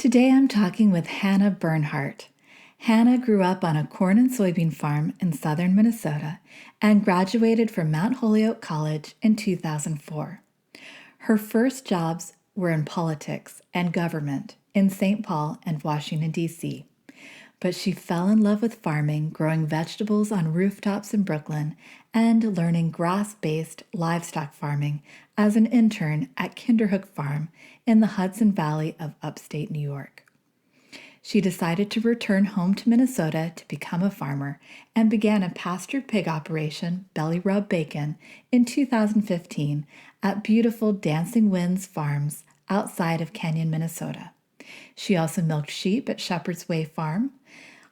Today I'm talking with Hannah Bernhardt. Hannah grew up on a corn and soybean farm in southern Minnesota and graduated from Mount Holyoke College in 2004. Her first jobs were in politics and government in St. Paul and Washington, D.C. But she fell in love with farming, growing vegetables on rooftops in Brooklyn, and learning grass-based livestock farming as an intern at Kinderhook Farm in the Hudson Valley of upstate New York. She decided to return home to Minnesota to become a farmer and began a pastured pig operation, Belly Rub Bacon, in 2015 at beautiful Dancing Winds Farms outside of Canyon, Minnesota. She also milked sheep at Shepherd's Way Farm,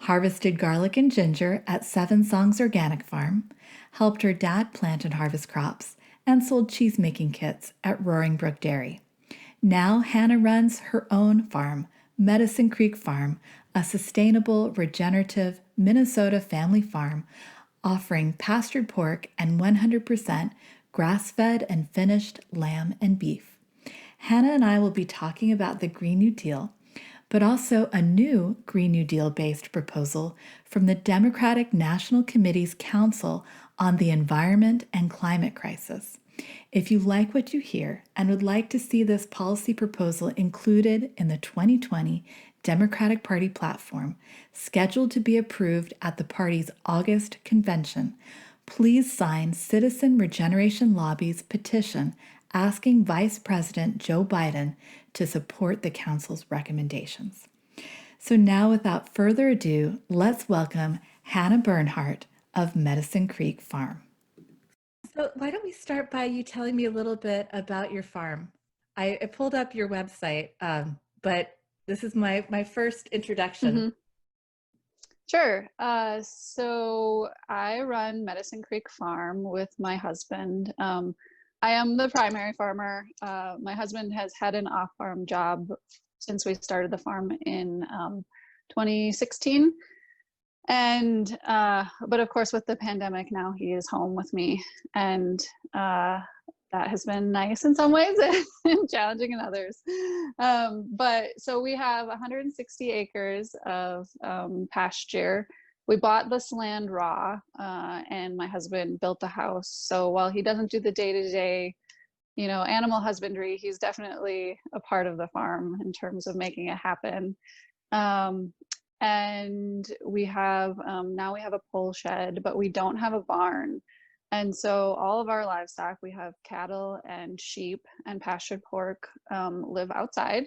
harvested garlic and ginger at Seven Songs Organic Farm, helped her dad plant and harvest crops, and sold cheese-making kits at Roaring Brook Dairy. Now Hannah runs her own farm, Medicine Creek Farm, a sustainable, regenerative Minnesota family farm offering pastured pork and 100% grass-fed and finished lamb and beef. Hannah and I will be talking about the Green New Deal, but also a new Green New Deal-based proposal from the Democratic National Committee's Council on the Environment and Climate Crisis. If you like what you hear and would like to see this policy proposal included in the 2020 Democratic Party platform, scheduled to be approved at the party's August convention, please sign Citizen Regeneration Lobby's petition asking Vice President Joe Biden to support the council's recommendations. So now, without further ado, let's welcome Hannah Bernhardt of Medicine Creek Farm. So why don't we start by you telling me a little bit about your farm? I pulled up your website, but this is my first introduction. Mm-hmm. Sure. So I run Medicine Creek Farm with my husband. I am the primary farmer. My husband has had an off-farm job since we started the farm in 2016. And, but of course, with the pandemic now, he is home with me. And that has been nice in some ways and challenging in others. But so we have 160 acres of pasture. We bought this land raw, and my husband built the house. So while he doesn't do the day-to-day, animal husbandry, he's definitely a part of the farm in terms of making it happen. And we have, now we have a pole shed, but we don't have a barn. And so all of our livestock, we have cattle and sheep and pastured pork, live outside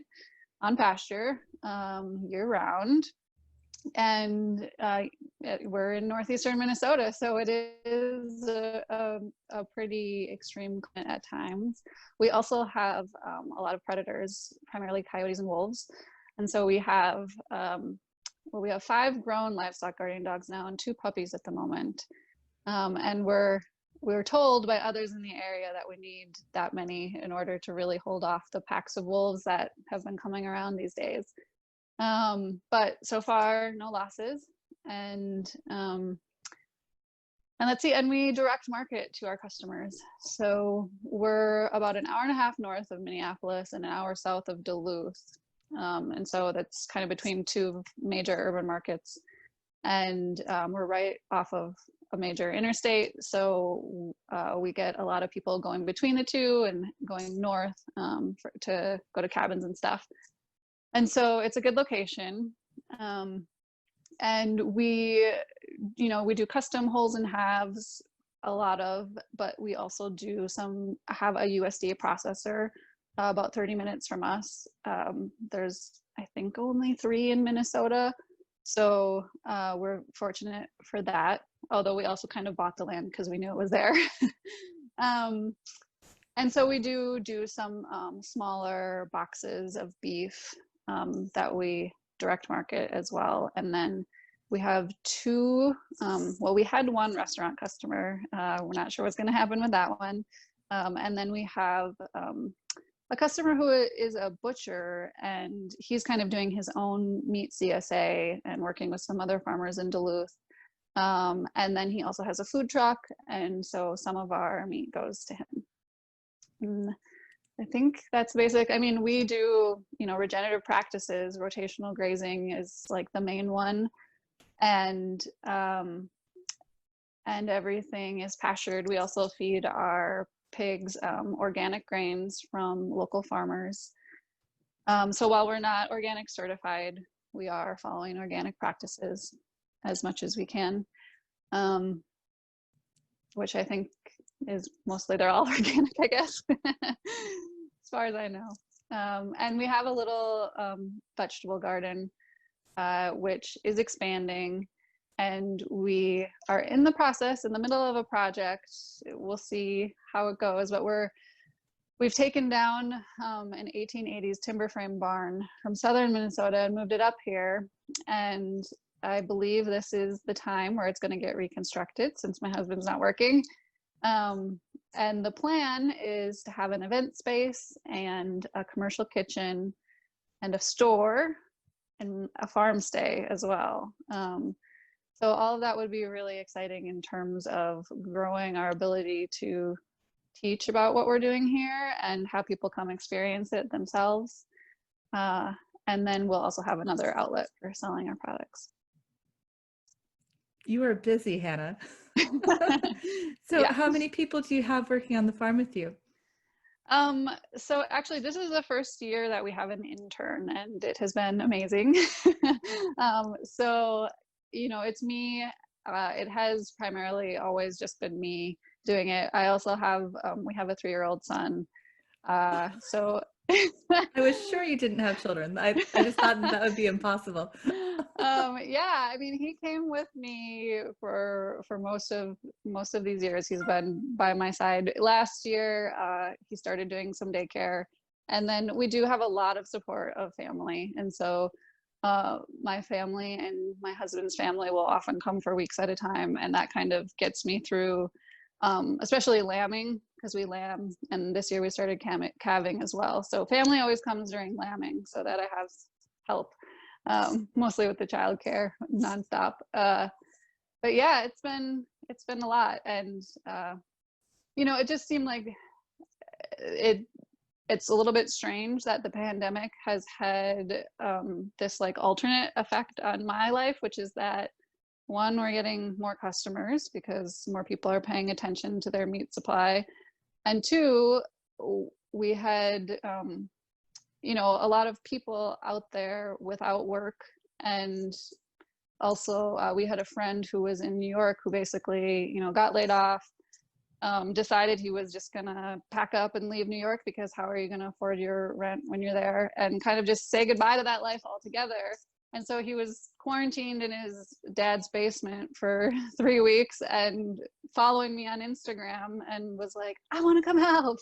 on pasture year round. And we're in northeastern Minnesota, so it is a pretty extreme climate at times. We also have a lot of predators, primarily coyotes and wolves. And so we have, we have 5 grown livestock guardian dogs now and 2 puppies at the moment. And we're told by others in the area that we need that many in order to really hold off the packs of wolves that have been coming around these days. But so far, no losses. And let's see, and we direct market to our customers. So we're about an hour and a half north of Minneapolis and an hour south of Duluth. And so that's kind of between 2 major urban markets. And we're right off of a major interstate. So we get a lot of people going between the 2 and going north to go to cabins and stuff. And so it's a good location. And we do custom holes and halves a lot of, but we also do have a USDA processor about 30 minutes from us. There's, I think, only 3 in Minnesota. So we're fortunate for that, although we also kind of bought the land because we knew it was there. And so we do some smaller boxes of beef that we direct market as well. And then we have 2, well, we had 1 restaurant customer. We're not sure what's going to happen with that one. And then we have a customer who is a butcher, and he's kind of doing his own meat CSA and working with some other farmers in Duluth. And then he also has a food truck, and so some of our meat goes to him. I think that's basic. I mean, we do, you know, regenerative practices. Rotational grazing is like the main one, and everything is pastured. We also feed our pigs organic grains from local farmers. So while we're not organic certified, we are following organic practices as much as we can, which I think is mostly, they're all organic, I guess, as far as I know. And we have a little vegetable garden, which is expanding, and we are in the process, in the middle of a project. We'll see how it goes, but we've taken down an 1880s timber frame barn from southern Minnesota and moved it up here. And I believe this is the time where it's going to get reconstructed, since my husband's not working. And the plan is to have an event space and a commercial kitchen and a store and a farm stay as well. So all of that would be really exciting in terms of growing our ability to teach about what we're doing here and have people come experience it themselves. And then we'll also have another outlet for selling our products. You are busy, Hannah. So Yeah. how many people do you have working on the farm with you? So actually, this is the first year that we have an intern, and it has been amazing. So, you know, it's me. It has primarily always just been me doing it. I also have, we have a 3-year-old son. So I was sure you didn't have children. I just thought that would be impossible. Yeah, I mean, he came with me for most of these years. He's been by my side. Last year, he started doing some daycare, and then we do have a lot of support of family. And so my family and my husband's family will often come for weeks at a time, and that kind of gets me through, especially lambing, because we lamb, and this year we started calving as well. So family always comes during lambing so that I have help, mostly with the childcare nonstop. But yeah, it's been a lot. And you know, it just seemed like it's a little bit strange that the pandemic has had this like alternate effect on my life, which is that, one, we're getting more customers because more people are paying attention to their meat supply. And two, we had, you know, a lot of people out there without work. And also we had a friend who was in New York who basically, you know, got laid off, decided he was just gonna pack up and leave New York, because how are you gonna afford your rent when you're there, and kind of just say goodbye to that life altogether. And so he was quarantined in his dad's basement for 3 weeks and following me on Instagram and was like, I want to come help.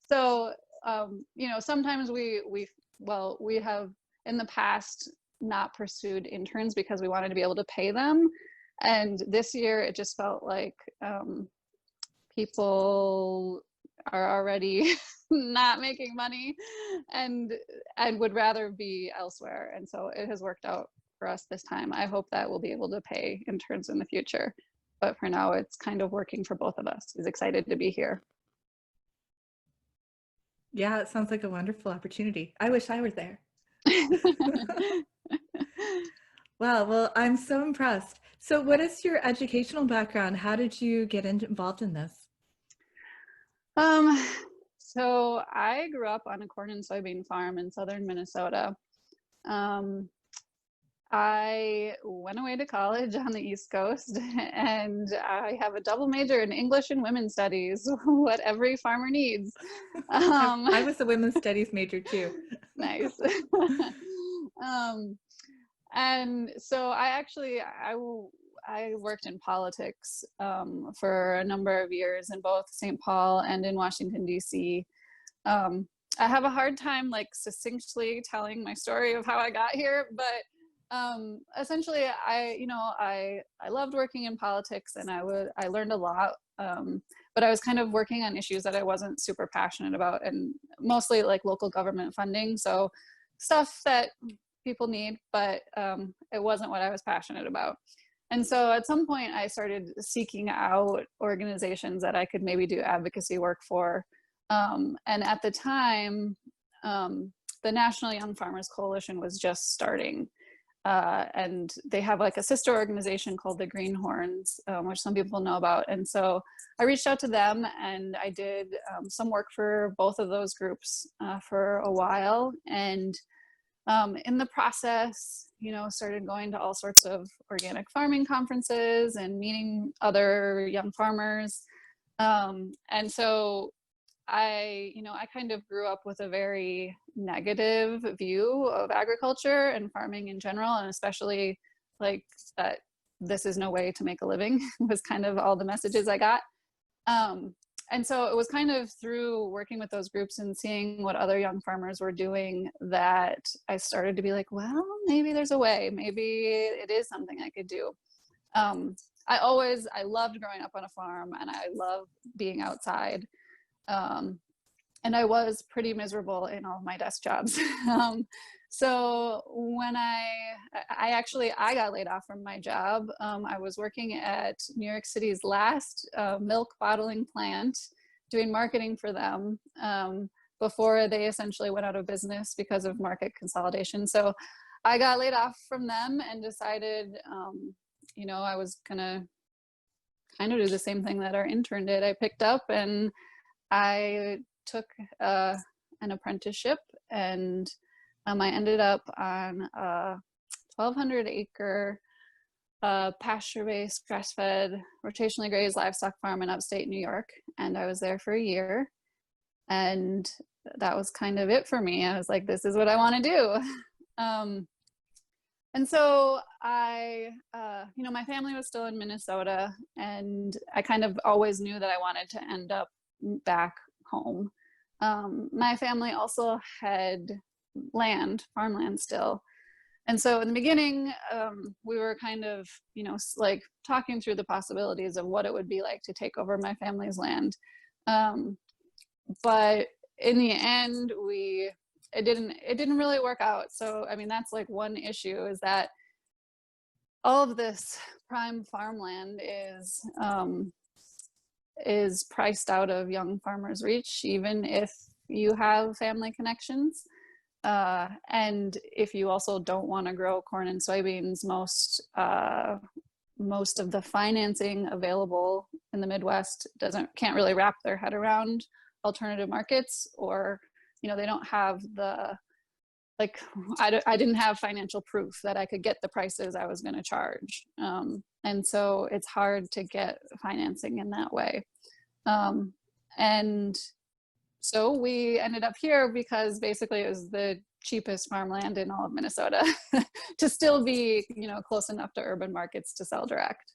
So, you know, sometimes we have in the past not pursued interns because we wanted to be able to pay them. And this year it just felt like people are already not making money and would rather be elsewhere. And so it has worked out for us this time. I hope that we'll be able to pay interns in the future. But for now, it's kind of working for both of us. He's excited to be here. Yeah, it sounds like a wonderful opportunity. I wish I were there. Wow, well, I'm so impressed. So what is your educational background? How did you get involved in this? So I grew up on a corn and soybean farm in southern Minnesota. I went away to college on the East Coast, and I have a double major in English and women's studies, what every farmer needs. I was a women's studies major too. Nice. And so I worked in politics for a number of years in both St. Paul and in Washington, D.C. I have a hard time like succinctly telling my story of how I got here, but essentially I loved working in politics, and I learned a lot, but I was kind of working on issues that I wasn't super passionate about, and mostly like local government funding, so stuff that people need, but it wasn't what I was passionate about. And so at some point I started seeking out organizations that I could maybe do advocacy work for. And at the time, the National Young Farmers Coalition was just starting. And they have like a sister organization called the Greenhorns, which some people know about. And so I reached out to them, and I did some work for both of those groups for a while. And in the process, started going to all sorts of organic farming conferences and meeting other young farmers. And so I kind of grew up with a very negative view of agriculture and farming in general, and especially like that this is no way to make a living was kind of all the messages I got. And so it was kind of through working with those groups and seeing what other young farmers were doing that I started to be like, well, maybe there's a way, maybe it is something I could do. I loved growing up on a farm, and I love being outside. And I was pretty miserable in all of my desk jobs. So when I got laid off from my job. I was working at New York City's last milk bottling plant, doing marketing for them before they essentially went out of business because of market consolidation. So I got laid off from them and decided, I was gonna kind of do the same thing that our intern did. I picked up and I took an apprenticeship, and I ended up on a 1,200 acre pasture-based, grass-fed, rotationally grazed livestock farm in upstate New York. And I was there for a year, and that was kind of it for me. I was like, this is what I want to do. And so my family was still in Minnesota, and I kind of always knew that I wanted to end up back home. My family also had farmland still. And so in the beginning, we were kind of, like talking through the possibilities of what it would be like to take over my family's land. But in the end, it didn't really work out. So, I mean, that's like one issue, is that all of this prime farmland is priced out of young farmers' reach, even if you have family connections. And if you also don't want to grow corn and soybeans, most of the financing available in the Midwest can't really wrap their head around alternative markets, or they don't have I didn't have financial proof that I could get the prices I was going to charge. And so it's hard to get financing in that way. And so we ended up here because basically it was the cheapest farmland in all of Minnesota to still be, close enough to urban markets to sell direct.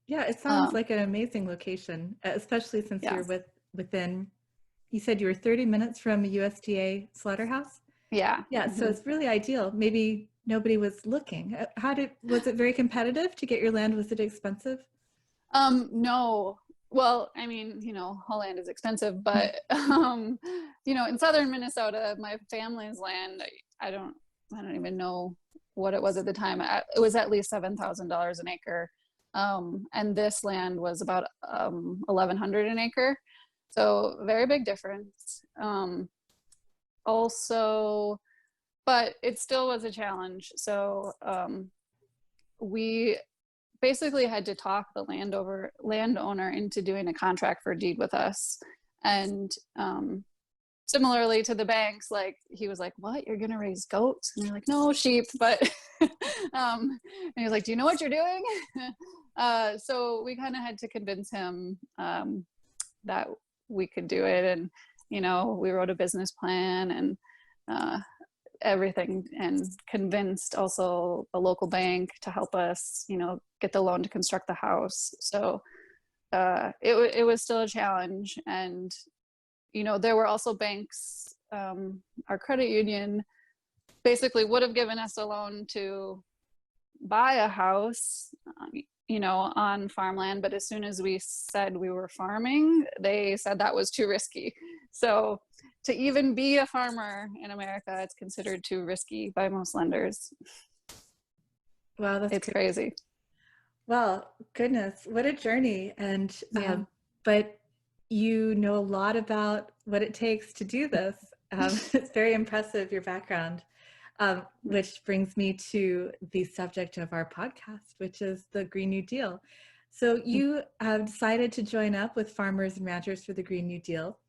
Yeah, it sounds like an amazing location, especially since you're within, you said you were 30 minutes from a USDA slaughterhouse? Yeah. Yeah, so it's really ideal. Maybe nobody was looking. Was it very competitive to get your land? Was it expensive? No. Well, I mean, whole land is expensive, but, in southern Minnesota, my family's land, I don't even know what it was at the time. It was at least $7,000 an acre. And this land was about $1,100 an acre. So very big difference. Also, but it still was a challenge. So we basically had to talk the landowner into doing a contract for deed with us. And similarly to the banks, like he was like, what, you're gonna raise goats? And you're like, no, sheep. But and he was like, do you know what you're doing? So we kind of had to convince him that we could do it. And we wrote a business plan and everything, and convinced also a local bank to help us, get the loan to construct the house. So it was still a challenge. And, there were also banks, our credit union basically would have given us a loan to buy a house, on farmland. But as soon as we said we were farming, they said that was too risky. So to even be a farmer in America, it's considered too risky by most lenders. Wow, it's crazy. Well, goodness, what a journey. And yeah. But you know a lot about what it takes to do this. It's very impressive, your background, which brings me to the subject of our podcast, which is the Green New Deal. So you have decided to join up with farmers and ranchers for the Green New Deal.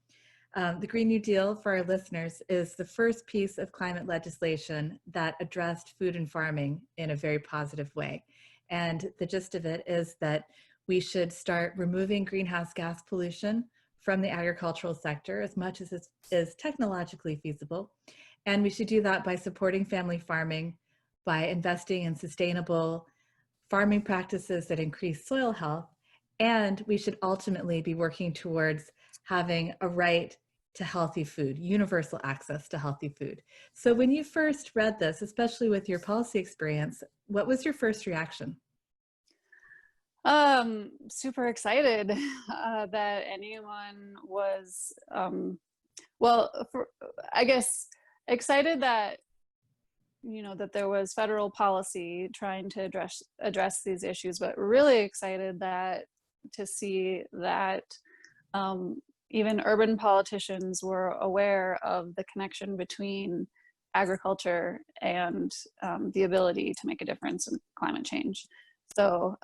The Green New Deal, for our listeners, is the first piece of climate legislation that addressed food and farming in a very positive way. And the gist of it is that we should start removing greenhouse gas pollution from the agricultural sector as much as is technologically feasible. And we should do that by supporting family farming, by investing in sustainable farming practices that increase soil health. And we should ultimately be working towards having a right to healthy food, universal access to healthy food. So when you first read this, especially with your policy experience, what was your first reaction? Super excited that anyone was, well, I guess excited that, you know, that there was federal policy trying to address these issues, but really excited that to see that even urban politicians were aware of the connection between agriculture and the ability to make a difference in climate change. So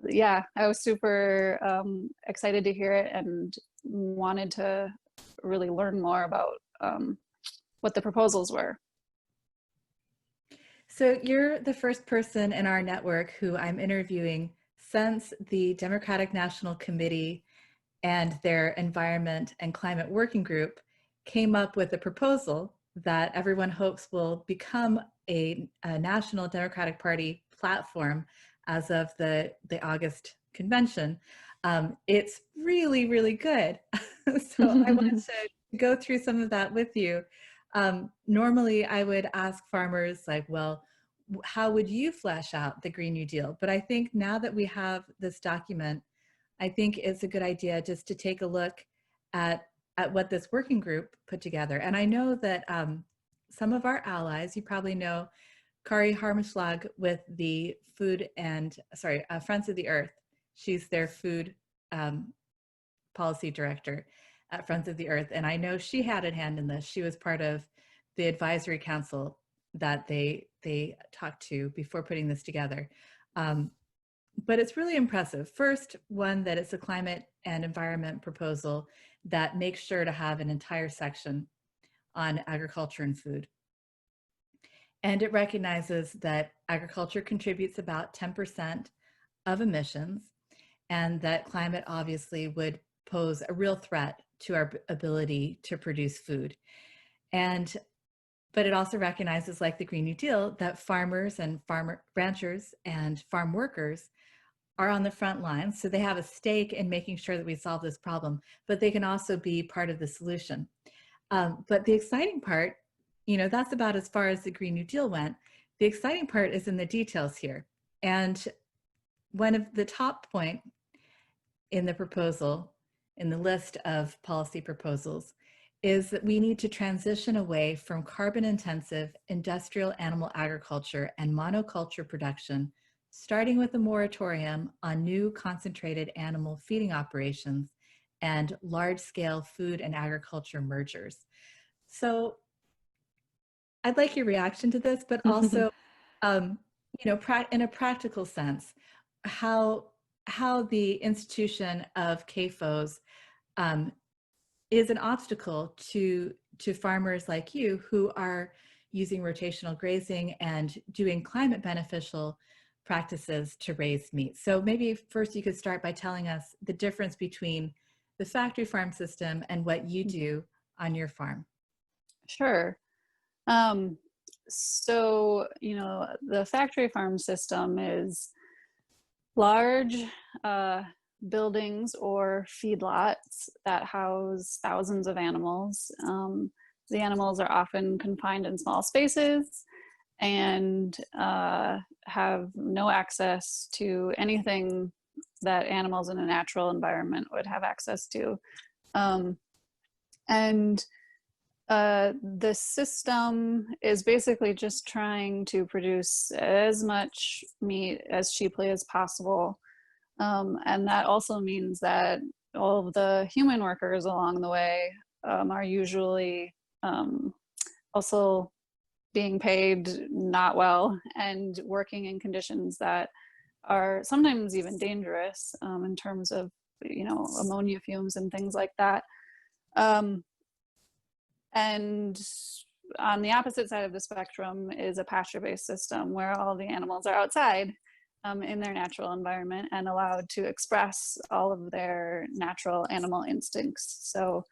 yeah, I was super excited to hear it and wanted to really learn more about what the proposals were. So you're the first person in our network who I'm interviewing since the Democratic National Committee and their Environment and Climate Working Group came up with a proposal that everyone hopes will become a National Democratic Party platform as of the August convention. It's really, really good. So I want to go through some of that with you. Normally I would ask farmers like, well, how would you flesh out the Green New Deal? But I think now that we have this document, I think it's a good idea just to take a look at what this working group put together. And I know that some of our allies, you probably know Kari Harmeslag with the Friends of the Earth. She's their food policy director at Friends of the Earth. And I know she had a hand in this. She was part of the advisory council that they talked to before putting this together. But it's really impressive. First, one, that it's a climate and environment proposal that makes sure to have an entire section on agriculture and food. And it recognizes that agriculture contributes about 10% of emissions, and that climate obviously would pose a real threat to our ability to produce food. But it also recognizes, like the Green New Deal, that farmers and ranchers and farm workers are on the front lines. So they have a stake in making sure that we solve this problem, but they can also be part of the solution. But the exciting part, you know, that's about as far as the Green New Deal went. The exciting part is in the details here. And one of the top point in the proposal, in the list of policy proposals, is that we need to transition away from carbon-intensive industrial animal agriculture and monoculture production, starting with a moratorium on new concentrated animal feeding operations and large-scale food and agriculture mergers. So I'd like your reaction to this, but also, you know, in a practical sense, how the institution of CAFOs is an obstacle to farmers like you who are using rotational grazing and doing climate beneficial practices to raise meat. So maybe first you could start by telling us the difference between the factory farm system and what you do on your farm. Sure. So, you know, the factory farm system is large buildings or feedlots that house thousands of animals. The animals are often confined in small spaces and have no access to anything that animals in a natural environment would have access to. The system is basically just trying to produce as much meat as cheaply as possible. And that also means that all of the human workers along the way are usually also being paid not well and working in conditions that are sometimes even dangerous in terms of, ammonia fumes and things like that. And on the opposite side of the spectrum is a pasture-based system where all the animals are outside in their natural environment and allowed to express all of their natural animal instincts. So,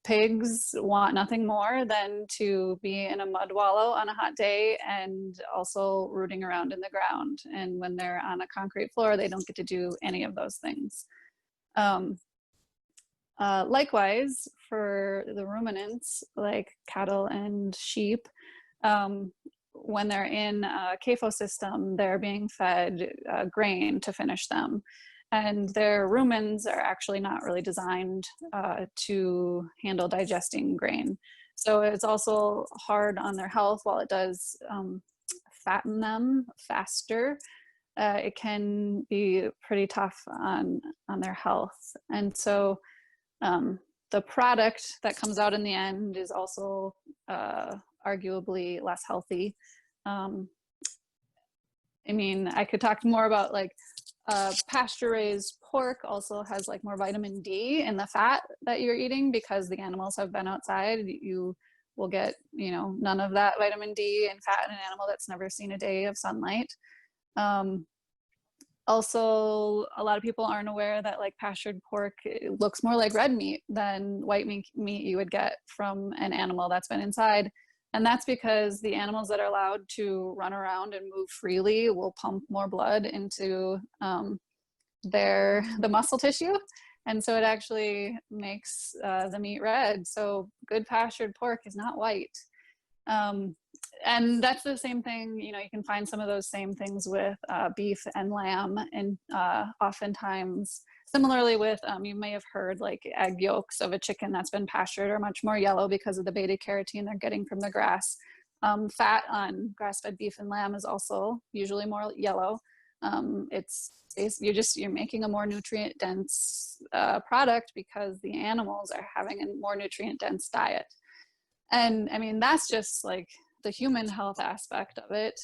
pigs want nothing more than to be in a mud wallow on a hot day and also rooting around in the ground. And when they're on a concrete floor, they don't get to do any of those things. Likewise, for the ruminants, like cattle and sheep, when they're in a CAFO system, they're being fed grain to finish them. And their rumens are actually not really designed to handle digesting grain. So it's also hard on their health. While it does fatten them faster, it can be pretty tough on their health. And so the product that comes out in the end is also arguably less healthy. I mean, I could talk more about like pasture raised pork also has like more vitamin D in the fat that you're eating because the animals have been outside. You will get, none of that vitamin D in fat in an animal that's never seen a day of sunlight. Also, a lot of people aren't aware that like pastured pork looks more like red meat than white meat you would get from an animal that's been inside. And that's because the animals that are allowed to run around and move freely will pump more blood into the muscle tissue. And so it actually makes the meat red. So good pastured pork is not white. And that's the same thing, you can find some of those same things with beef and lamb. And oftentimes, similarly with, you may have heard like egg yolks of a chicken that's been pastured are much more yellow because of the beta carotene they're getting from the grass. Fat on grass-fed beef and lamb is also usually more yellow. You're making a more nutrient dense product because the animals are having a more nutrient dense diet. And I mean, that's just like the human health aspect of it.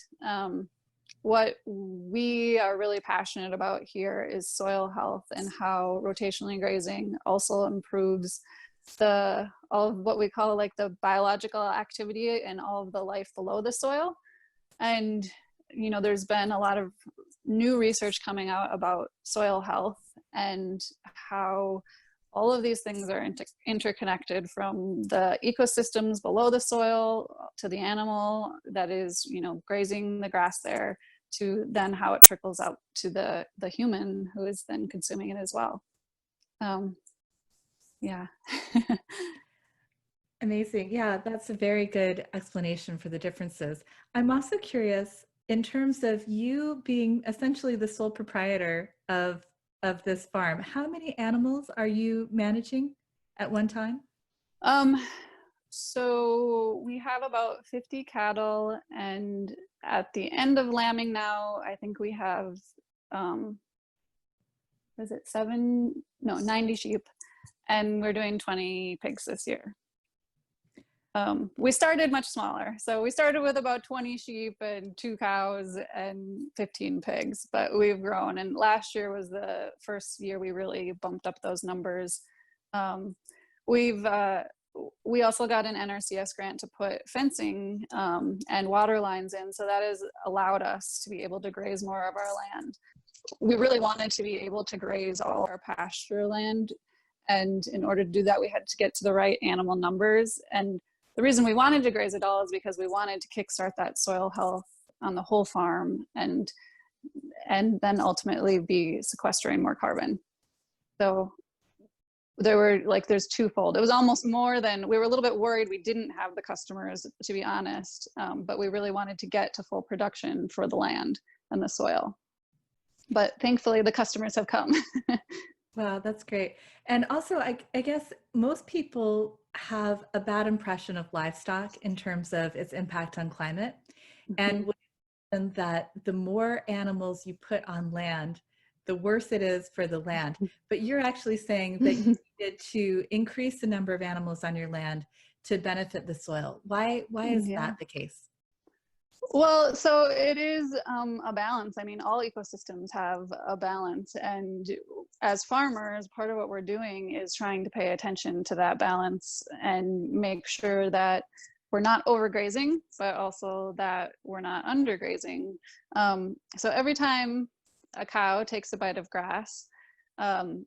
What we are really passionate about here is soil health and how rotationally grazing also improves all of what we call like the biological activity and all of the life below the soil. And, there's been a lot of new research coming out about soil health and how all of these things are interconnected, from the ecosystems below the soil to the animal that is, grazing the grass there, to then how it trickles out to the human who is then consuming it as well. Yeah. Amazing. Yeah, that's a very good explanation for the differences. I'm also curious, in terms of you being essentially the sole proprietor of this farm, how many animals are you managing at one time? So we have about 50 cattle, and at the end of lambing now, I think we have, is it 90 sheep, and we're doing 20 pigs this year. We started much smaller. So we started with about 20 sheep and 2 cows and 15 pigs, but we've grown. And last year was the first year we really bumped up those numbers. We also got an NRCS grant to put fencing and water lines in. So that has allowed us to be able to graze more of our land. We really wanted to be able to graze all our pasture land. And in order to do that, we had to get to the right animal numbers. And the reason we wanted to graze it all is because we wanted to kickstart that soil health on the whole farm and then ultimately be sequestering more carbon. So there's twofold. It was almost more than, we were a little bit worried we didn't have the customers, to be honest, but we really wanted to get to full production for the land and the soil. But thankfully the customers have come. Wow, that's great. And also, I guess most people have a bad impression of livestock in terms of its impact on climate. And that the more animals you put on land, the worse it is for the land. But you're actually saying that you needed to increase the number of animals on your land to benefit the soil. Why is that the case? Well, so it is a balance. I mean, all ecosystems have a balance. And as farmers, part of what we're doing is trying to pay attention to that balance and make sure that we're not overgrazing, but also that we're not undergrazing. So every time a cow takes a bite of grass,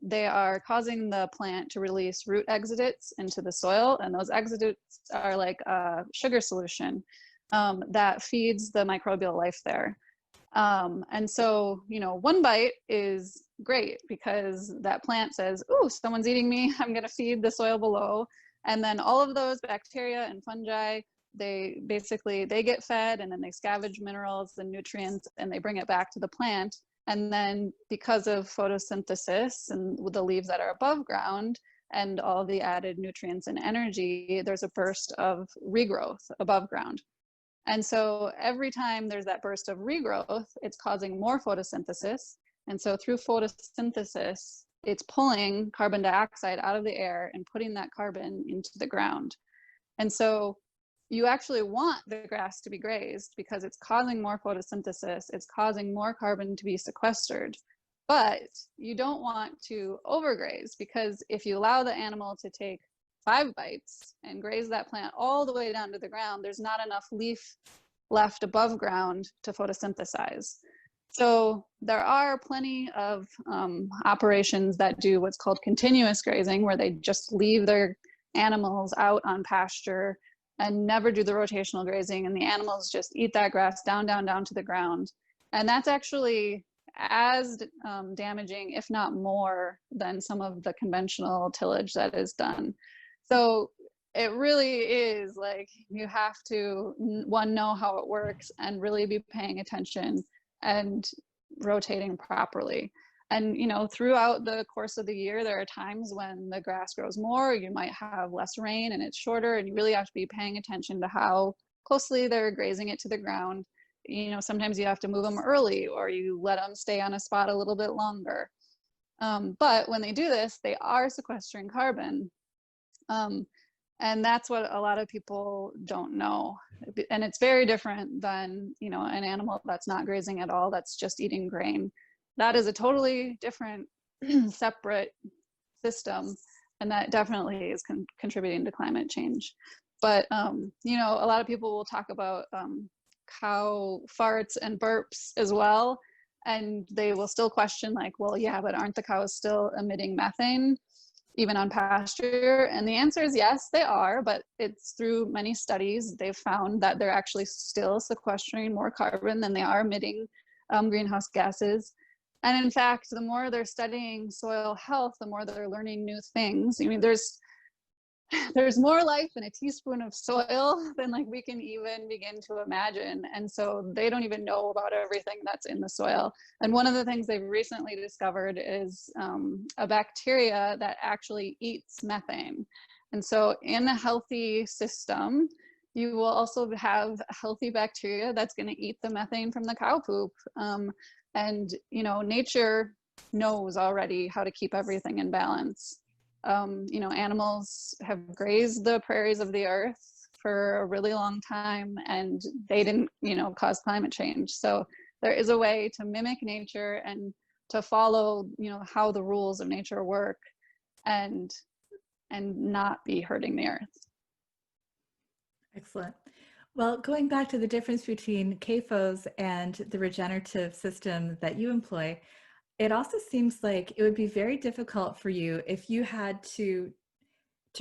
they are causing the plant to release root exudates into the soil. And those exudates are like a sugar solution that feeds the microbial life there. And so, you know, one bite is great because that plant says, "Ooh, someone's eating me. I'm going to feed the soil below." And then all of those bacteria and fungi, they get fed, and then they scavenge minerals and nutrients, and they bring it back to the plant. And then because of photosynthesis and with the leaves that are above ground and all the added nutrients and energy, there's a burst of regrowth above ground. And so every time there's that burst of regrowth, it's causing more photosynthesis. And so through photosynthesis, it's pulling carbon dioxide out of the air and putting that carbon into the ground. And so you actually want the grass to be grazed because it's causing more photosynthesis, it's causing more carbon to be sequestered. But you don't want to overgraze, because if you allow the animal to take 5 bites and graze that plant all the way down to the ground, there's not enough leaf left above ground to photosynthesize. So there are plenty of operations that do what's called continuous grazing, where they just leave their animals out on pasture and never do the rotational grazing, and the animals just eat that grass down to the ground. And that's actually as damaging, if not more, than some of the conventional tillage that is done. So it really is like, you have to, one, know how it works and really be paying attention and rotating properly. And, you know, throughout the course of the year, there are times when the grass grows more, you might have less rain and it's shorter, and you really have to be paying attention to how closely they're grazing it to the ground. You know, sometimes you have to move them early, or you let them stay on a spot a little bit longer. But when they do this, they are sequestering carbon. And that's what a lot of people don't know. And it's very different than, you know, an animal that's not grazing at all, that's just eating grain. That is a totally different, separate system. And that definitely is contributing to climate change. But, you know, a lot of people will talk about cow farts and burps as well. And they will still question, like, well, yeah, but aren't the cows still emitting methane even on pasture? And the answer is yes, they are, but it's through many studies they've found that they're actually still sequestering more carbon than they are emitting greenhouse gases. And in fact, the more they're studying soil health, the more they're learning new things. I mean, there's more life in a teaspoon of soil than like we can even begin to imagine. And so they don't even know about everything that's in the soil. And one of the things they've recently discovered is a bacteria that actually eats methane. And so in a healthy system, you will also have healthy bacteria that's going to eat the methane from the cow poop. And, you know, nature knows already how to keep everything in balance. You know, animals have grazed the prairies of the earth for a really long time, and they didn't, you know, cause climate change. So there is a way to mimic nature and to follow, you know, how the rules of nature work, and not be hurting the earth. Excellent. Well, going back to the difference between CAFOs and the regenerative system that you employ, it also seems like it would be very difficult for you if you had to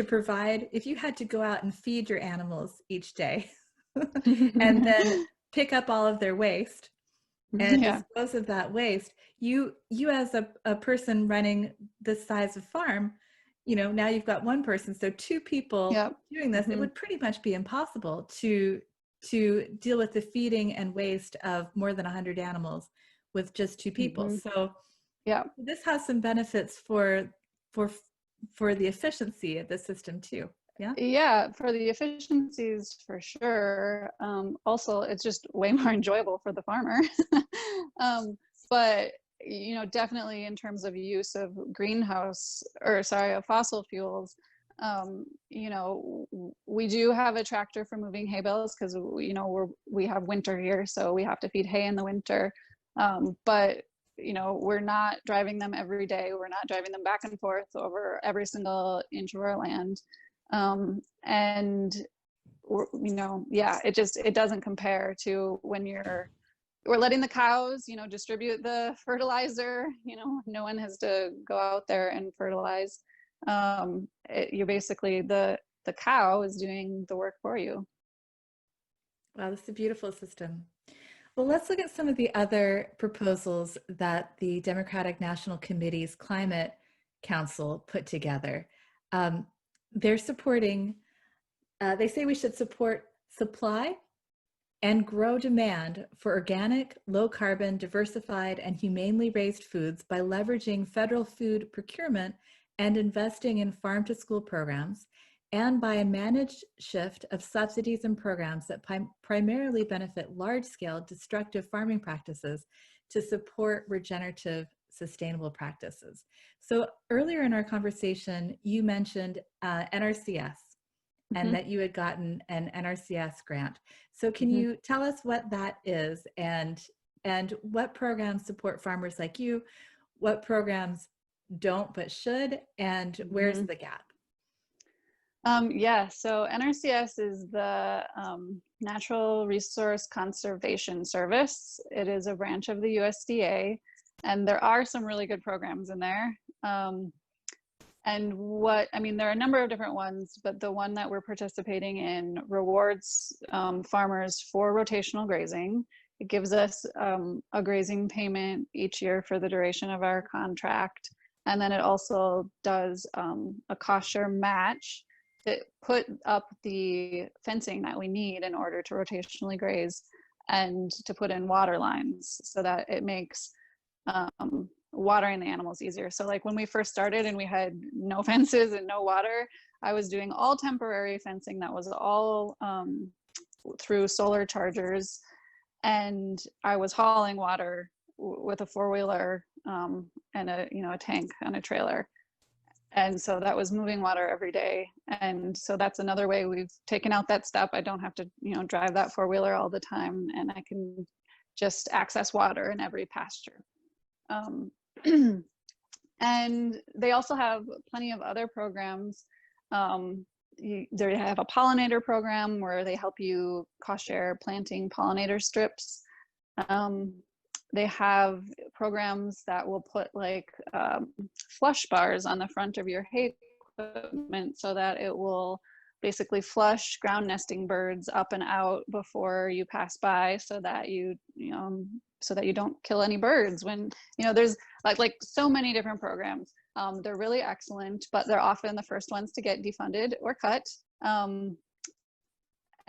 provide, if you had to go out and feed your animals each day and then pick up all of their waste and dispose of that waste. You as a person running this size of farm, you know, now you've got one person, so 2 people doing this, it would pretty much be impossible to deal with the feeding and waste of more than 100 animals with just 2 people. So this has some benefits for the efficiency of the system too. Yeah, for the efficiencies for sure. Also, it's just way more enjoyable for the farmer. But definitely in terms of use of of fossil fuels, we do have a tractor for moving hay bales because, we have winter here, so we have to feed hay in the winter. But, we're not driving them every day. We're not driving them back and forth over every single inch of our land. And, it doesn't compare to when we're letting the cows, distribute the fertilizer. No one has to go out there and fertilize. You basically, the cow is doing the work for you. Wow, this is a beautiful system. Well, let's look at some of the other proposals that the Democratic National Committee's Climate Council put together. They're supporting, they say we should support supply and grow demand for organic, low carbon, diversified, and humanely raised foods by leveraging federal food procurement and investing in farm to school programs, and by a managed shift of subsidies and programs that primarily benefit large-scale destructive farming practices to support regenerative, sustainable practices. So earlier in our conversation, you mentioned NRCS, and that you had gotten an NRCS grant. So can you tell us what that is, and what programs support farmers like you, what programs don't but should, and where's the gap? So NRCS is the Natural Resource Conservation Service. It is a branch of the USDA, and there are some really good programs in there. There are a number of different ones, but the one that we're participating in rewards farmers for rotational grazing. It gives us a grazing payment each year for the duration of our contract. And then it also does a cost share match to put up the fencing that we need in order to rotationally graze, and to put in water lines so that it makes watering the animals easier. So like when we first started and we had no fences and no water, I was doing all temporary fencing that was all through solar chargers, and I was hauling water with a four-wheeler and a tank on a trailer. And so that was moving water every day. And so that's another way we've taken out that step. I don't have to, drive that four-wheeler all the time, and I can just access water in every pasture. And they also have plenty of other programs. They have a pollinator program where they help you cost share planting pollinator strips. They have programs that will put like flush bars on the front of your hay equipment so that it will basically flush ground nesting birds up and out before you pass by, so that you don't kill any birds when, there's like so many different programs. They're really excellent, but they're often the first ones to get defunded or cut.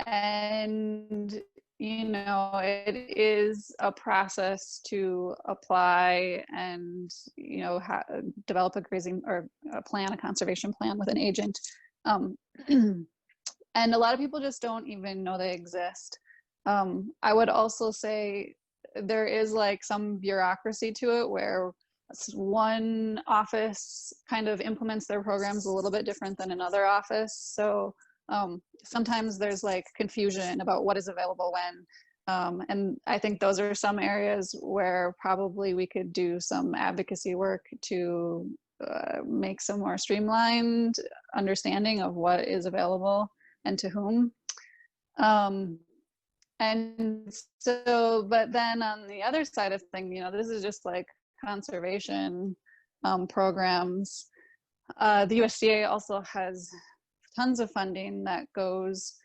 And it is a process to apply and, develop a grazing or a conservation plan with an agent. And a lot of people just don't even know they exist. I would also say there is like some bureaucracy to it, where one office kind of implements their programs a little bit different than another office. So sometimes there's like confusion about what is available when, and I think those are some areas where probably we could do some advocacy work to make some more streamlined understanding of what is available and to whom. And so, but then on the other side of things, this is just like conservation programs. The USDA also has tons of funding that goes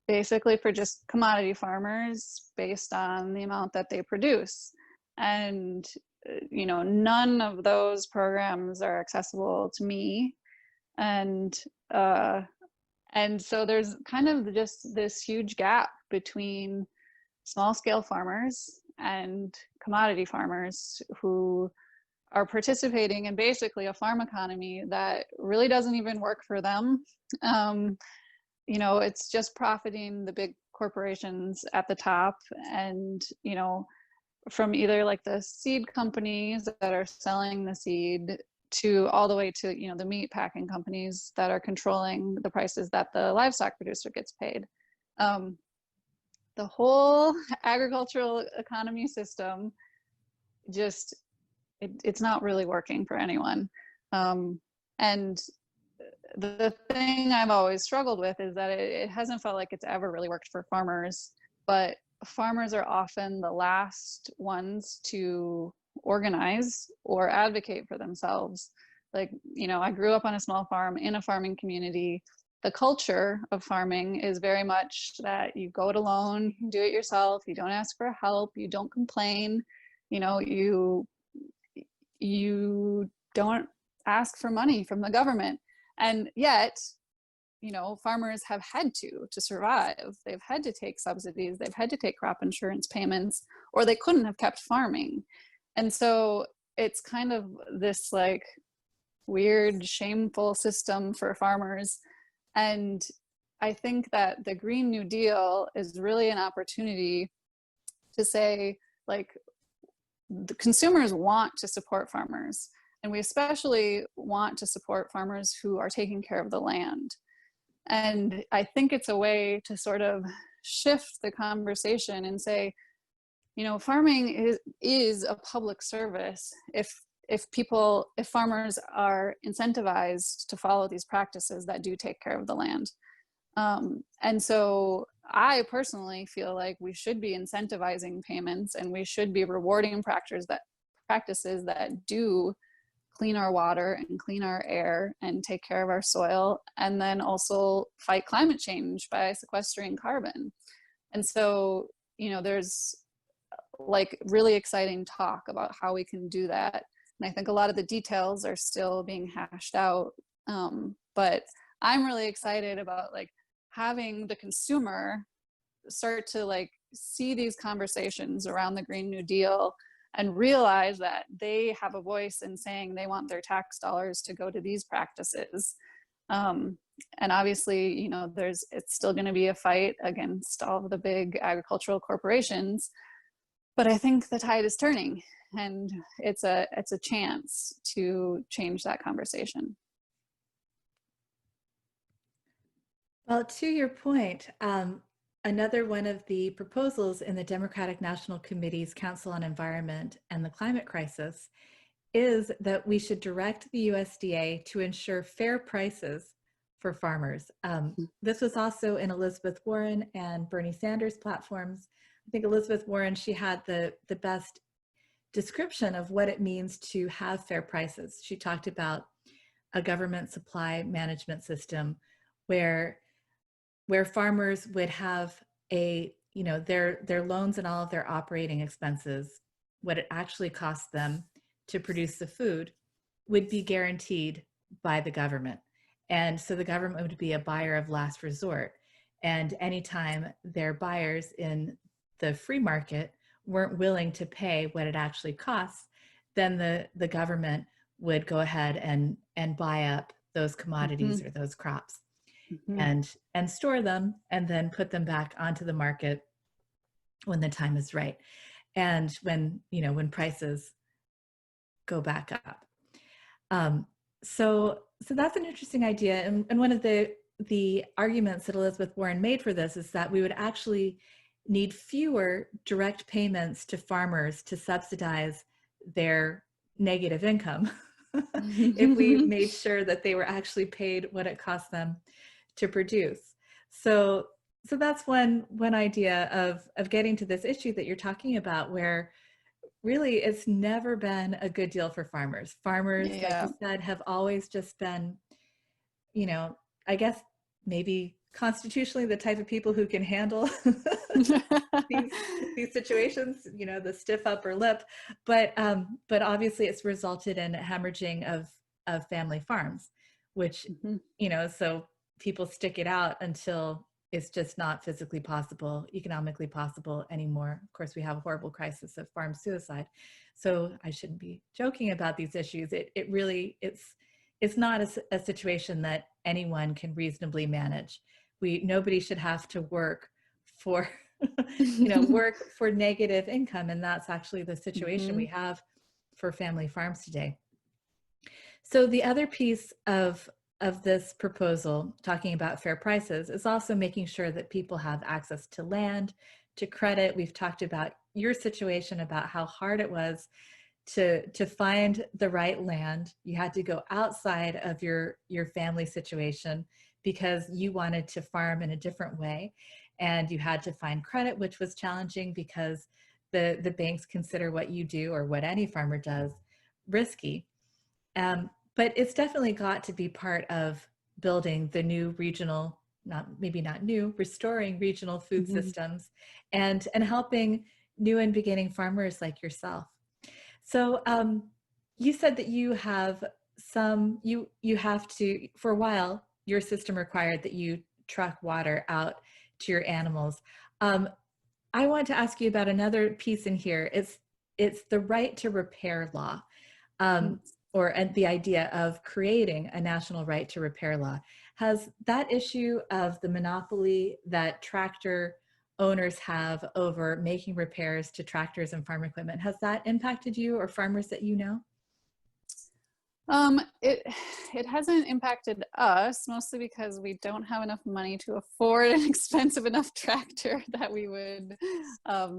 basically for just commodity farmers based on the amount that they produce. And, none of those programs are accessible to me. And so there's kind of just this huge gap between small scale farmers and commodity farmers who are participating in basically a farm economy that really doesn't even work for them. It's just profiting the big corporations at the top. And, from either like the seed companies that are selling the seed to all the way to, you know, the meat packing companies that are controlling the prices that the livestock producer gets paid. The whole agricultural economy system just, it's not really working for anyone. And the thing I've always struggled with is that it hasn't felt like it's ever really worked for farmers, but farmers are often the last ones to organize or advocate for themselves. Like, you know, I grew up on a small farm in a farming community. The culture of farming is very much that you go it alone, you do it yourself, you don't ask for help, you don't complain, you know, you don't ask for money from the government. And yet, you know, farmers have had to survive. They've had to take subsidies, they've had to take crop insurance payments, or they couldn't have kept farming. And so it's kind of this like weird, shameful system for farmers. And I think that the Green New Deal is really an opportunity to say, like, the consumers want to support farmers, and we especially want to support farmers who are taking care of the land. And I think it's a way to sort of shift the conversation and say, you know, farming is a public service if farmers are incentivized to follow these practices that do take care of the land. And so I personally feel like we should be incentivizing payments, and we should be rewarding practices that do clean our water and clean our air and take care of our soil, and then also fight climate change by sequestering carbon. And so, you know, there's like really exciting talk about how we can do that. And I think a lot of the details are still being hashed out. But I'm really excited about like having the consumer start to like see these conversations around the Green New Deal and realize that they have a voice in saying they want their tax dollars to go to these practices. And obviously, you know, it's still going to be a fight against all of the big agricultural corporations, but I think the tide is turning, and it's a chance to change that conversation. Well, to your point, another one of the proposals in the Democratic National Committee's Council on Environment and the Climate Crisis is that we should direct the USDA to ensure fair prices for farmers. This was also in Elizabeth Warren and Bernie Sanders' platforms. I think Elizabeth Warren, she had the best description of what it means to have fair prices. She talked about a government supply management system where farmers would have a, you know, their loans and all of their operating expenses, what it actually costs them to produce the food, would be guaranteed by the government. And so the government would be a buyer of last resort. And anytime their buyers in the free market weren't willing to pay what it actually costs, then the government would go ahead and buy up those commodities or those crops. And store them and then put them back onto the market when the time is right, and when prices go back up. So that's an interesting idea, and one of the arguments that Elizabeth Warren made for this is that we would actually need fewer direct payments to farmers to subsidize their negative income if we made sure that they were actually paid what it cost them to produce. So that's one idea of getting to this issue that you're talking about, where really it's never been a good deal for farmers. Farmers, like you said, have always just been, you know, I guess maybe constitutionally the type of people who can handle these situations, you know, the stiff upper lip, but obviously it's resulted in hemorrhaging of family farms, which, you know, so people stick it out until it's just not physically possible, economically possible anymore. Of course, we have a horrible crisis of farm suicide. So I shouldn't be joking about these issues. It really, it's not a situation that anyone can reasonably manage. Nobody should have to work for work for negative income. And that's actually the situation we Mhm. have for family farms today. So the other piece of this proposal, talking about fair prices, is also making sure that people have access to land, to credit. We've talked about your situation, about how hard it was to find the right land. You had to go outside of your family situation because you wanted to farm in a different way, and you had to find credit, which was challenging because the banks consider what you do, or what any farmer does, risky. But it's definitely got to be part of building the new regional, not maybe not new, restoring regional food Mhm. systems, and helping new and beginning farmers like yourself. So you said that you have you have to, for a while, your system required that you truck water out to your animals. Um, I want to ask you about another piece in here. It's the right to repair law, Mm. um, or the idea of creating a national right to repair law. Has that issue of the monopoly that tractor owners have over making repairs to tractors and farm equipment, has that impacted you or farmers that you know? It it hasn't impacted us, mostly because we don't have enough money to afford an expensive enough tractor that we would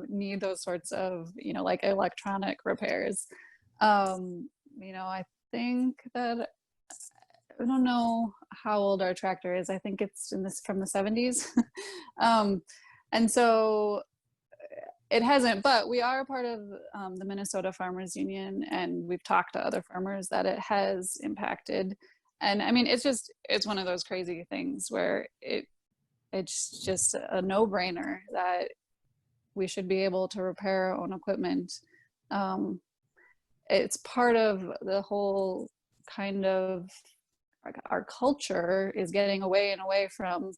need those sorts of, like electronic repairs. I think that I don't know how old our tractor is. I think it's in this from the 70s. um, and so it hasn't, but we are a part of the Minnesota Farmers Union, and we've talked to other farmers that it has impacted. And I mean, it's one of those crazy things where it's just a no-brainer that we should be able to repair our own equipment. Um, it's part of the whole kind of, like, our culture is getting away and away from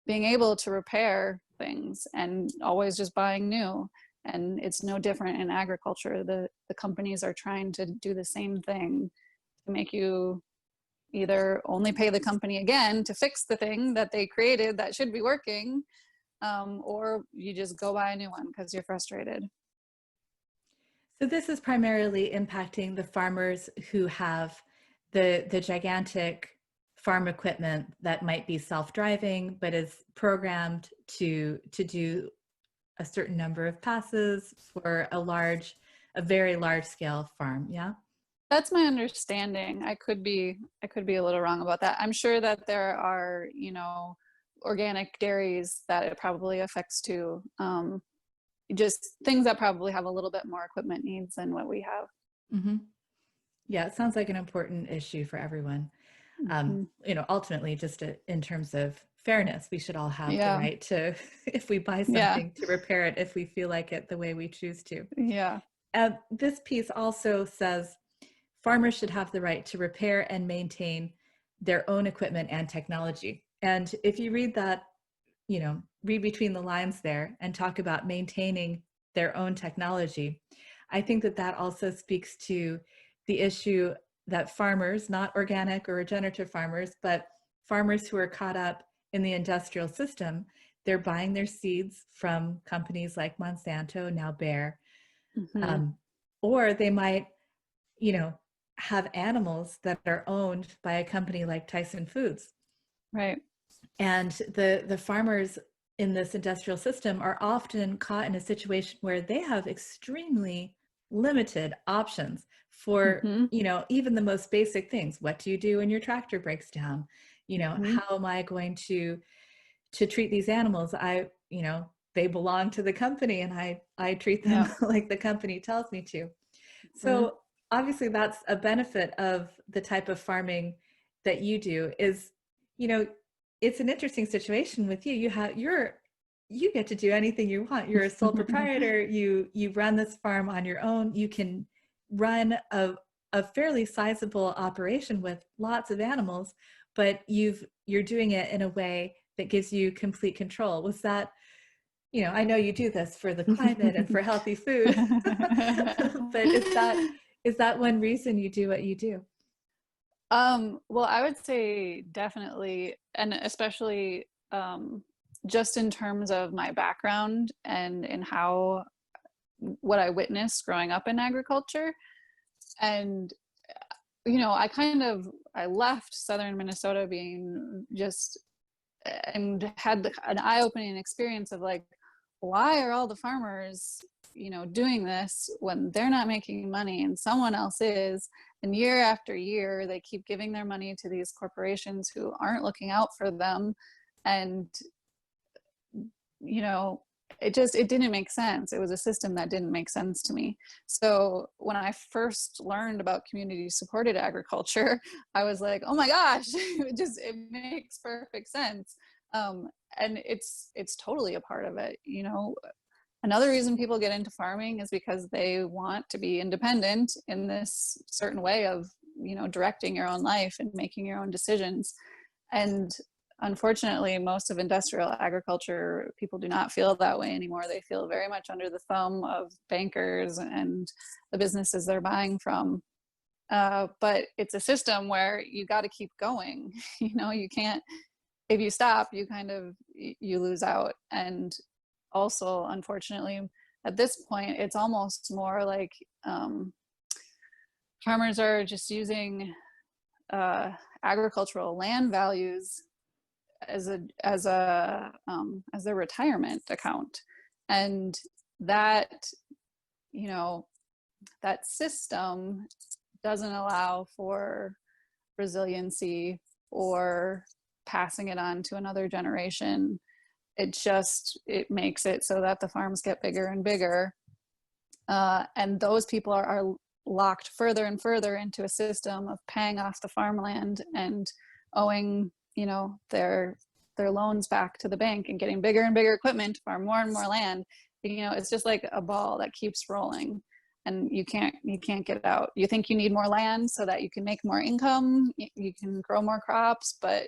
being able to repair things and always just buying new. And it's no different in agriculture. The companies are trying to do the same thing to make you either only pay the company again to fix the thing that they created that should be working, or you just go buy a new one because you're frustrated. So this is primarily impacting the farmers who have the gigantic farm equipment that might be self-driving, but is programmed to do a certain number of passes for a very large scale farm. Yeah. That's my understanding. I could be a little wrong about that. I'm sure that there are, organic dairies that it probably affects too. Just things that probably have a little bit more equipment needs than what we have. Hmm. Yeah, it sounds like an important issue for everyone. Hmm. Ultimately, just in terms of fairness, we should all have the Yeah, right to, if we buy yeah, something, to repair it if we feel like it the way we choose to. yeah. This piece also says farmers should have the right to repair and maintain their own equipment and technology. And if you read that, read between the lines there and talk about maintaining their own technology, I think that that also speaks to the issue that farmers, not organic or regenerative farmers, but farmers who are caught up in the industrial system, they're buying their seeds from companies like Monsanto, now Bayer, Hmm. um, or they might, you know, have animals that are owned by a company like Tyson Foods. Right. And the farmers in this industrial system are often caught in a situation where they have extremely limited options for, Hmm. even the most basic things. What do you do when your tractor breaks down? Hmm. How am I going to treat these animals? They belong to the company, and I treat them Yeah. like the company tells me to. Hmm. So obviously that's a benefit of the type of farming that you do. Is, you know, it's an interesting situation with you. You get to do anything you want. You're a sole proprietor. You run this farm on your own. You can run a fairly sizable operation with lots of animals, but you're doing it in a way that gives you complete control. Was that, I know you do this for the climate and for healthy food, but is that one reason you do what you do? Well, I would say definitely, and especially just in terms of my background and in how what I witnessed growing up in agriculture. And I left southern Minnesota being just and had an eye-opening experience of like, why are all the farmers doing this when they're not making money and someone else is? And year after year they keep giving their money to these corporations who aren't looking out for them. And it didn't make sense. It was a system that didn't make sense to me. So when I first learned about community supported agriculture, I was like, oh my gosh, it makes perfect sense. And it's totally a part of it. Another reason people get into farming is because they want to be independent in this certain way of directing your own life and making your own decisions. And unfortunately, most of industrial agriculture, people do not feel that way anymore. They feel very much under the thumb of bankers and the businesses they're buying from. But it's a system where you got to keep going. You can't, if you stop, you lose out. And also, unfortunately, at this point, it's almost more like farmers are just using agricultural land values as their retirement account. And that that system doesn't allow for resiliency or passing it on to another generation. It makes it so that the farms get bigger and bigger, and those people are locked further and further into a system of paying off the farmland and owing their loans back to the bank and getting bigger and bigger equipment to farm more and more land. It's just like a ball that keeps rolling, and you can't get out. You think you need more land so that you can make more income, you can grow more crops, but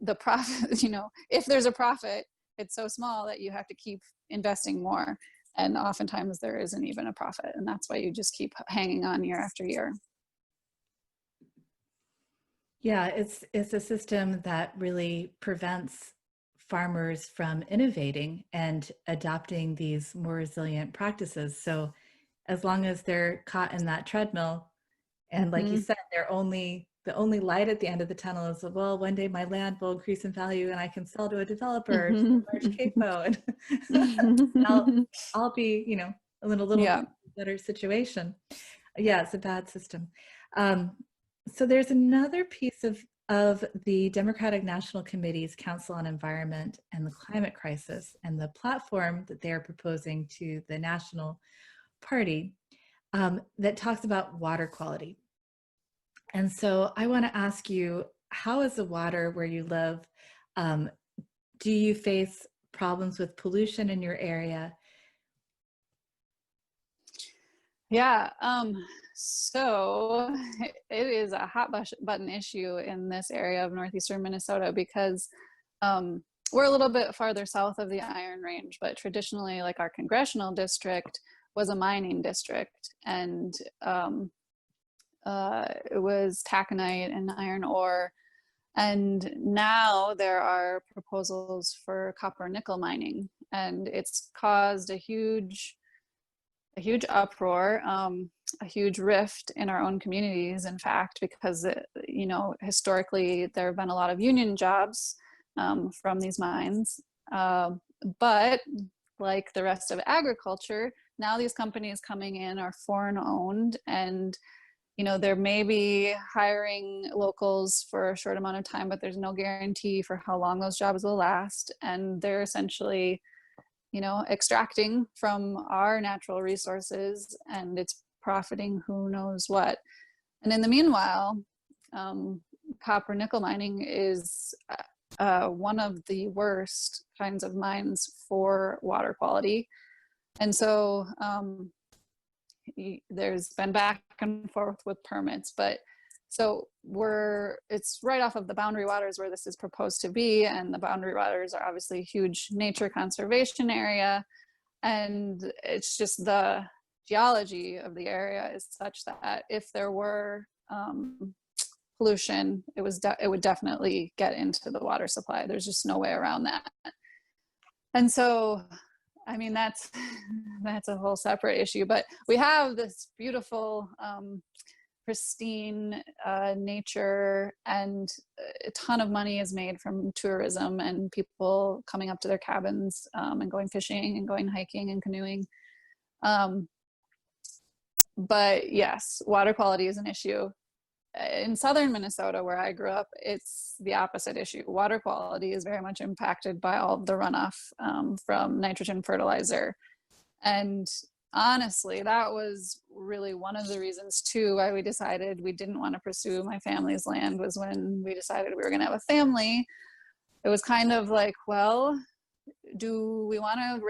the profit, if there's a profit, it's so small that you have to keep investing more, and oftentimes there isn't even a profit, and that's why you just keep hanging on year after year. Yeah, it's a system that really prevents farmers from innovating and adopting these more resilient practices. So as long as they're caught in that treadmill, and like you said, the only light at the end of the tunnel is, well, one day my land will increase in value and I can sell to a developer, to a large CAFO, and I'll be, a little bit better situation. Yeah, it's a bad system. So there's another piece of the Democratic National Committee's Council on Environment and the Climate Crisis and the platform that they're proposing to the National Party that talks about water quality. And so I want to ask you, how is the water where you live? Do you face problems with pollution in your area? Yeah, so it is a hot button issue in this area of northeastern Minnesota because we're a little bit farther south of the Iron Range, but traditionally, like, our congressional district was a mining district, and it was taconite and iron ore. And now there are proposals for copper nickel mining, and it's caused a huge uproar, a huge rift in our own communities, in fact, because historically there have been a lot of union jobs from these mines, but like the rest of agriculture, now these companies coming in are foreign owned, and there may be hiring locals for a short amount of time, but there's no guarantee for how long those jobs will last, and they're essentially extracting from our natural resources, and it's profiting who knows what. And in the meanwhile, copper nickel mining is one of the worst kinds of mines for water quality. And so there's been back and forth with permits, but so it's right off of the boundary waters where this is proposed to be, and the boundary waters are obviously a huge nature conservation area, and it's just the geology of the area is such that if there were pollution, it would definitely get into the water supply. There's just no way around that. And so, I mean, that's that's a whole separate issue, but we have this beautiful, pristine nature, and a ton of money is made from tourism and people coming up to their cabins, and going fishing and going hiking and canoeing. Um, but yes, water quality is an issue. In southern Minnesota, where I grew up, it's the opposite issue. Water quality is very much impacted by all of the runoff, from nitrogen fertilizer. And honestly, that was really one of the reasons too why we decided we didn't want to pursue my family's land. Was when we decided we were going to have a family, it was kind of like, well, do we want to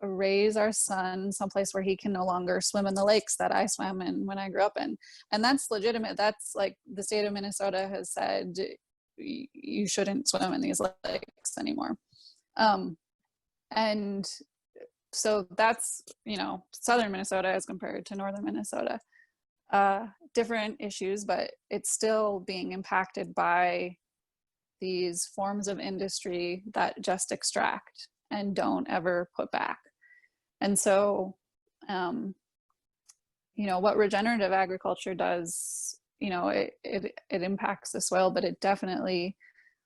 raise our son someplace where he can no longer swim in the lakes that I swam in when I grew up in? And that's legitimate. That's like the state of Minnesota has said you shouldn't swim in these lakes anymore. And so that's, southern Minnesota as compared to northern Minnesota. Different issues, but it's still being impacted by these forms of industry that just extract and don't ever put back. And so, what regenerative agriculture does, it impacts the soil, but it definitely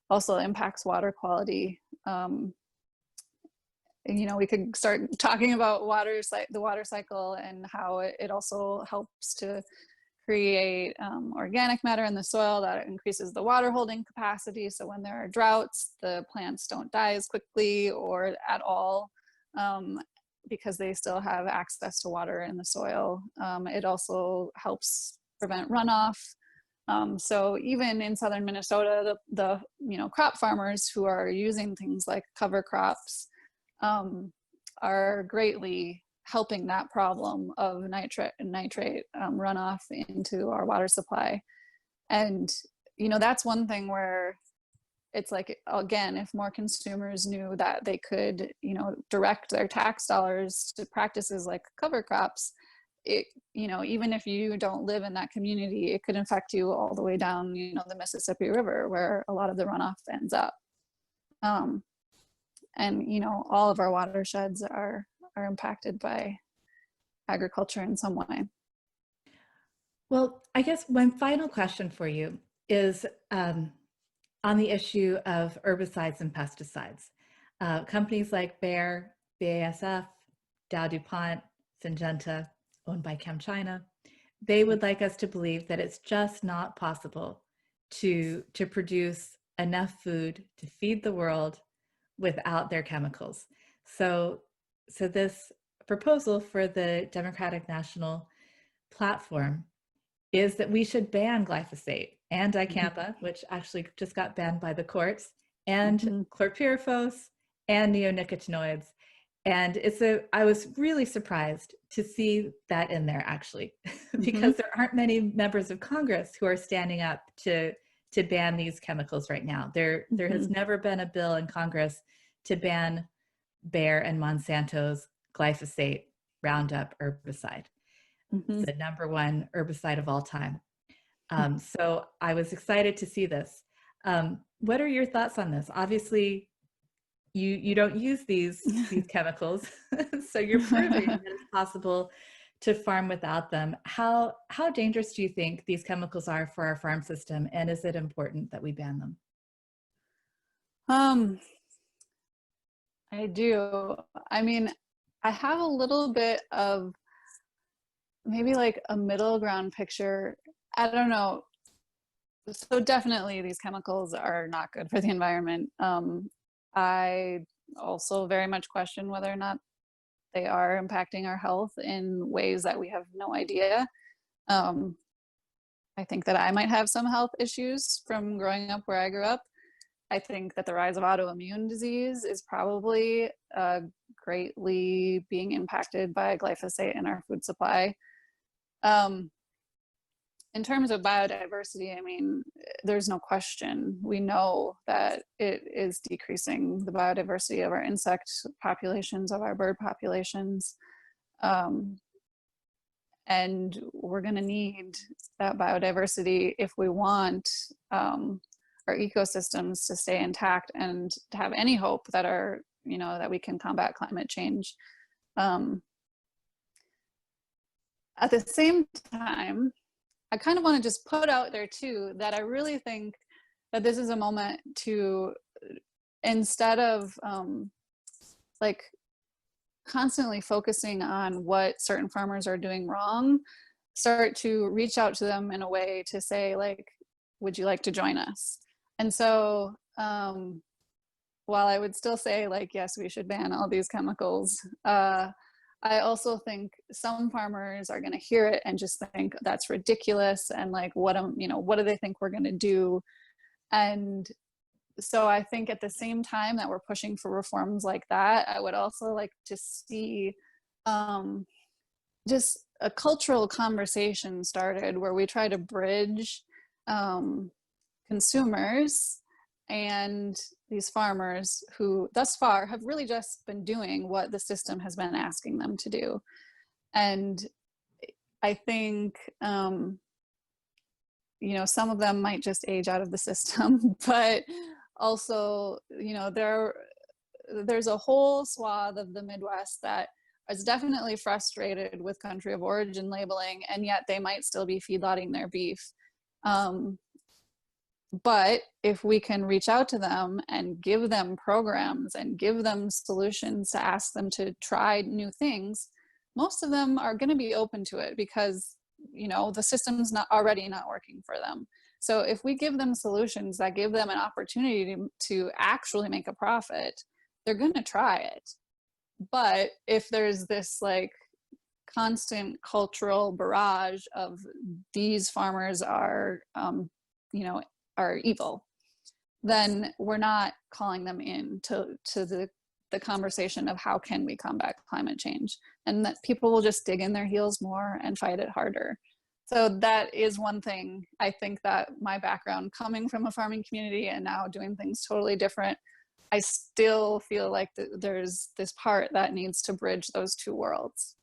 also impacts water quality. We could start talking about the water cycle and how it also helps to create organic matter in the soil that increases the water holding capacity. So when there are droughts, the plants don't die as quickly or at all, because they still have access to water in the soil. It also helps prevent runoff. So even in southern Minnesota, the crop farmers who are using things like cover crops are greatly helping that problem of nitrate runoff into our water supply. And that's one thing where it's like, again, if more consumers knew that they could direct their tax dollars to practices like cover crops, even if you don't live in that community, it could affect you all the way down the Mississippi River, where a lot of the runoff ends up. And all of our watersheds are impacted by agriculture in some way. Well, I guess one final question for you is on the issue of herbicides and pesticides. Companies like Bayer, BASF, Dow DuPont, Syngenta, owned by ChemChina, they would like us to believe that it's just not possible to produce enough food to feed the world without their chemicals. So this proposal for the Democratic National Platform is that we should ban glyphosate and dicamba, which actually just got banned by the courts, and chlorpyrifos and neonicotinoids. And I was really surprised to see that in there, actually, because there aren't many members of Congress who are standing up to ban these chemicals right now. There has never been a bill in Congress to ban Bayer and Monsanto's glyphosate Roundup herbicide, the #1 herbicide of all time. So I was excited to see this. What are your thoughts on this? Obviously, you don't use these chemicals, so you're proving that it's possible to farm without them. How dangerous do you think these chemicals are for our farm system, and is it important that we ban them? I do. I mean, I have a little bit of maybe like a middle ground picture. I don't know. So definitely these chemicals are not good for the environment. I also very much question whether or not they are impacting our health in ways that we have no idea. I think that I might have some health issues from growing up where I grew up. I think that the rise of autoimmune disease is probably greatly being impacted by glyphosate in our food supply. In terms of biodiversity, I mean, there's no question. We know that it is decreasing the biodiversity of our insect populations, of our bird populations. And we're going to need that biodiversity if we want our ecosystems to stay intact and to have any hope that that we can combat climate change. At the same time, I kind of want to just put out there too that I really think that this is a moment to, instead of like constantly focusing on what certain farmers are doing wrong, start to reach out to them in a way to say, like, would you like to join us? And so while I would still say, like, yes, we should ban all these chemicals, I also think some farmers are going to hear it and just think that's ridiculous, and like, what do they think we're going to do? And so I think at the same time that we're pushing for reforms like that, I would also like to see just a cultural conversation started where we try to bridge consumers and these farmers who thus far have really just been doing what the system has been asking them to do. And I think some of them might just age out of the system, but also there's a whole swath of the Midwest that is definitely frustrated with country of origin labeling, and yet they might still be feedlotting their beef. But if we can reach out to them and give them programs and give them solutions to ask them to try new things, most of them are going to be open to it because the system's already not working for them. So if we give them solutions that give them an opportunity to actually make a profit, they're going to try it. But if there's this like constant cultural barrage of these farmers are evil, then we're not calling them in to the conversation of how can we combat climate change, and that people will just dig in their heels more and fight it harder. So that is one thing. I think that my background coming from a farming community and now doing things totally different, I still feel like there's this part that needs to bridge those two worlds.